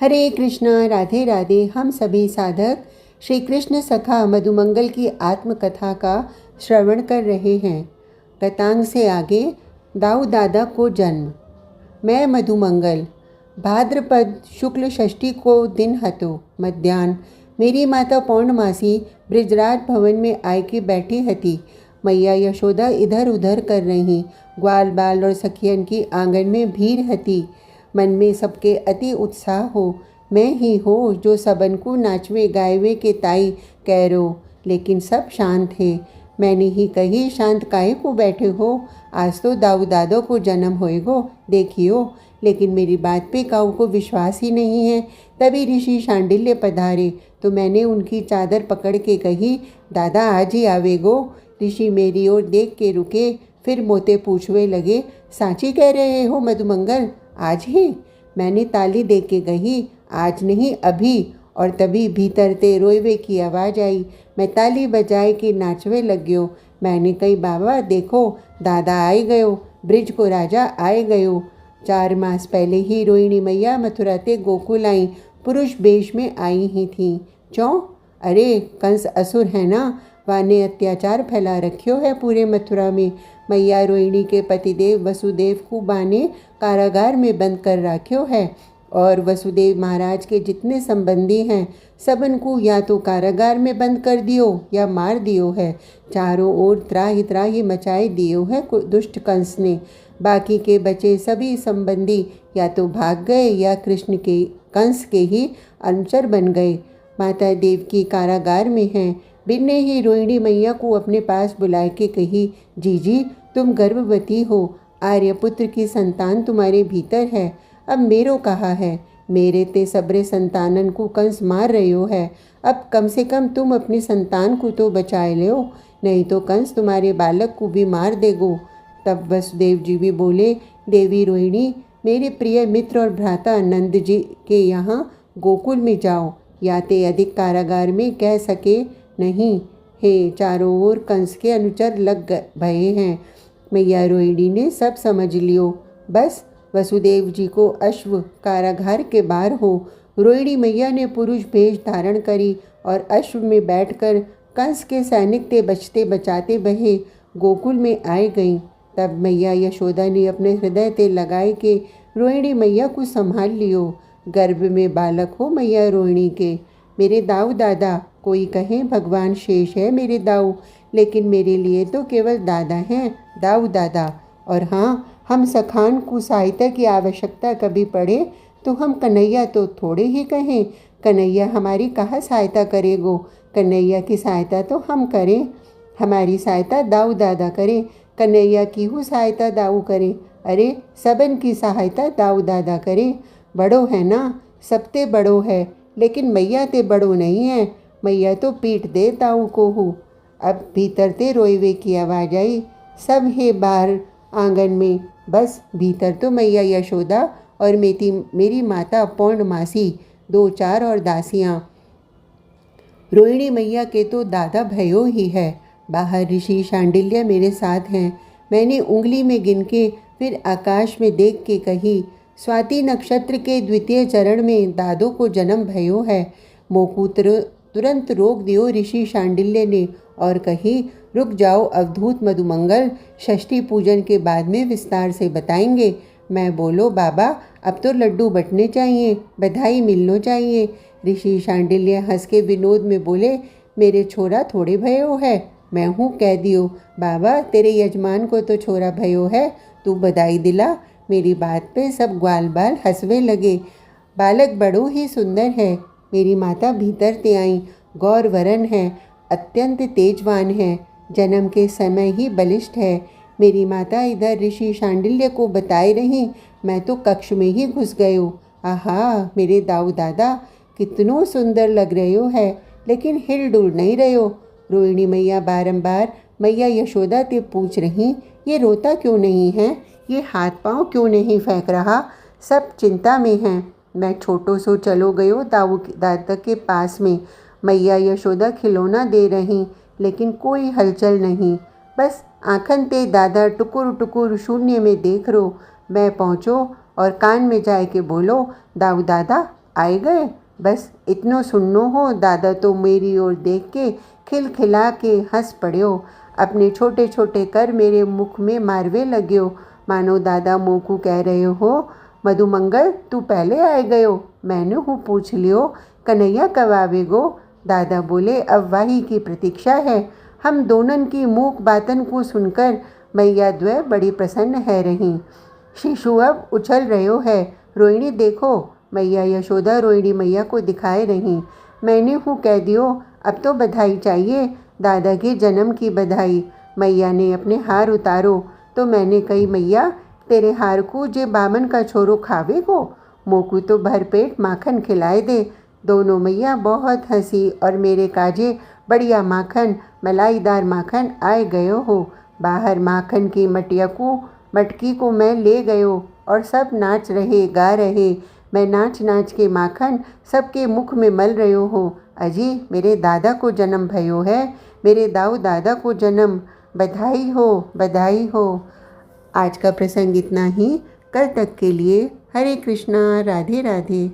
हरे कृष्णा, राधे राधे। हम सभी साधक श्री कृष्ण सखा मधुमंगल की आत्मकथा का श्रवण कर रहे हैं। गतांग से आगे दाऊ दादा को जन्म। मैं मधुमंगल। भाद्रपद शुक्ल षष्ठी को दिन हतो मध्याह्न मेरी माता पौर्णमासी ब्रिजराज भवन में आके बैठी हती। मैया यशोदा इधर उधर कर रही। ग्वाल बाल और सखियन की आंगन में भीड़ हती। मन में सबके अति उत्साह हो। मैं ही हो जो सबन को नाचवे गायवे के ताई कह रो, लेकिन सब शांत है। मैंने ही कही शांत काहे को बैठे हो, आज तो दाऊ दादो को जन्म होएगो देखियो। लेकिन मेरी बात पे काऊ को विश्वास ही नहीं है। तभी ऋषि शांडिल्य पधारे तो मैंने उनकी चादर पकड़ के कही, दादा आज ही आवेगो। ऋषि मेरी ओर देख के रुके, फिर मोते पूछवे लगे, साची कह रहे हो मधुमंगल, आज ही? मैंने ताली दे के कही, आज नहीं अभी। और तभी भीतर ते रोयवे की आवाज़ आई। मैं ताली बजाए के नाचवे लग गयो। मैंने कही, बाबा देखो दादा आए गयो, ब्रिज को राजा आए गयो। 4 मास पहले ही रोहिणी मैया मथुरा ते गोकुल आई, पुरुष वेश में आई ही थी। क्यों? अरे कंस असुर है ना, वाने अत्याचार फैला रखियो है पूरे मथुरा में। मैया रोहिणी के पतिदेव वसुदेव को बाने कारागार में बंद कर रखियो है, और वसुदेव महाराज के जितने संबंधी हैं सबन को या तो कारागार में बंद कर दियो या मार दियो है। चारों ओर त्राही त्राही मचाए दियो है दुष्ट कंस ने। बाकी के बचे सभी संबंधी या तो भाग गए या कृष्ण के कंस के ही अनुचर बन गए। माता देवकी कारागार में हैं। बिन्ने ही रोहिणी मैया को अपने पास बुलाए के कही, जीजी तुम गर्भवती हो, आर्यपुत्र की संतान तुम्हारे भीतर है। अब मेरो कहा है, मेरे ते सबरे संतानन को कंस मार रहे हो है। अब कम से कम तुम अपनी संतान को तो बचाए लो, नहीं तो कंस तुम्हारे बालक को भी मार देगो। तब वसुदेव जी भी बोले, देवी रोहिणी मेरे प्रिय मित्र और भ्राता नंद जी के यहाँ गोकुल में जाओ, याते अधिक कारागार में कह सके नहीं। हे चारों ओर कंस के अनुचर लग भये हैं। मैया रोहिणी ने सब समझ लियो। बस वसुदेव जी को अश्व कारागार के बाहर हो। रोहिणी मैया ने पुरुष भेष धारण करी और अश्व में बैठकर कंस के सैनिक ते बचते बचाते बहे गोकुल में आए गईं। तब मैया यशोदा ने अपने हृदय ते लगाए के रोहिणी मैया को संभाल लियो। गर्भ में बालक हो मैया रोहिणी के। मेरे दाऊ दादा, कोई कहे भगवान शेष है मेरे दाऊ, लेकिन मेरे लिए तो केवल दादा हैं, दाऊ दादा। और हाँ, हम सखान को सहायता की आवश्यकता कभी पड़े तो हम कन्हैया तो थोड़े ही कहें। कन्हैया हमारी कहाँ सहायता करेगो, कन्हैया की सहायता तो हम करें। हमारी सहायता दाऊ दादा करें, कन्हैया की हूँ सहायता दाऊ करें। अरे सबन की सहायता दाऊ दादा करें। बड़ो है ना, सबते बड़ो है, लेकिन मैया ते बड़ो नहीं है। मैया तो पीट दे दाऊ को हूँ। अब भीतर ते रोयवे की आवाज़ आई। सब है बाहर आंगन में, बस भीतर तो मैया यशोदा और मेरी माता पौर्णमासी, 2-4 और दासियाँ। रोहिणी मैया के तो दादा भयो ही है। बाहर ऋषि शांडिल्य मेरे साथ हैं। मैंने उंगली में गिन के फिर आकाश में देख के कही, स्वाति नक्षत्र के द्वितीय चरण में दादो को जन्म भयो है। मोकू तुरंत रोक दियो ऋषि शांडिल्य ने और कही, रुक जाओ अवधूत मधुमंगल, षष्ठी पूजन के बाद में विस्तार से बताएंगे। मैं बोलो, बाबा अब तो लड्डू बटने चाहिए, बधाई मिलना चाहिए। ऋषि शांडिल्य हंस के विनोद में बोले, मेरे छोरा थोड़े भयो है, मैं हूँ कह दियो। बाबा तेरे यजमान को तो छोरा भयो है, तू बधाई दिला। मेरी बात पे सब ग्वाल बाल हंसवे लगे। बालक बड़ो ही सुंदर है। मेरी माता भीतर ते आई, गौर वरन है, अत्यंत तेजवान है, जन्म के समय ही बलिष्ठ है। मेरी माता इधर ऋषि शांडिल्य को बताए रही, मैं तो कक्ष में ही घुस गयो। आहा मेरे दाऊ दादा, कितनो सुंदर लग रहे हो है, लेकिन हिल डुल नहीं रहो। रोहिणी मैया बारंबार मैया यशोदा ते पूछ रही, ये रोता क्यों नहीं है, ये हाथ पांव क्यों नहीं फेंक रहा। सब चिंता में हैं। मैं छोटो सो चलो गयो दाऊ दादा के पास में। मैया यशोदा खिलौना दे रही, लेकिन कोई हलचल नहीं। बस आँखन ते दादा टुकुर टुकुर शून्य में देख रो। मैं पहुँचो और कान में जाए के बोलो, दाऊ दादा आए गए, बस इतनो सुननो हो। दादा तो मेरी ओर देख के खिलखिला के हंस पड़्यो। अपने छोटे छोटे कर मेरे मुख में मारवे लग्यो, मानो दादा मुँह को कह रहे हो, मधुमंगल तू पहले आए गयो। मैंने हूँ पूछ लियो कन्हैया कब आवेगो। दादा बोले अब वाही की प्रतीक्षा है। हम दोनों की मूक बातन को सुनकर मैया द्वय बड़ी प्रसन्न है रही। शिशु अब उछल रहो है, रोहिणी देखो। मैया यशोदा रोहिणी मैया को दिखाए रही। मैंने हूँ कह दियो, अब तो बधाई चाहिए, दादा के जन्म की बधाई। मैया ने अपने हार उतारो तो मैंने कही, मैया तेरे हार को जे बामन का छोरो खावे को, मोकू तो भरपेट माखन खिलाए दे। दोनों मैया बहुत हंसी और मेरे काजे बढ़िया माखन, मलाईदार माखन आए गयो हो। बाहर माखन की मटकी को मैं ले गयो और सब नाच रहे गा रहे। मैं नाच नाच के माखन सबके मुख में मल रहो हो। अजी मेरे दादा को जन्म भयो है, मेरे दाऊ दादा को जन्म, बधाई हो बधाई हो। आज का प्रसंग इतना ही। कल तक के लिए हरे कृष्णा, राधे राधे।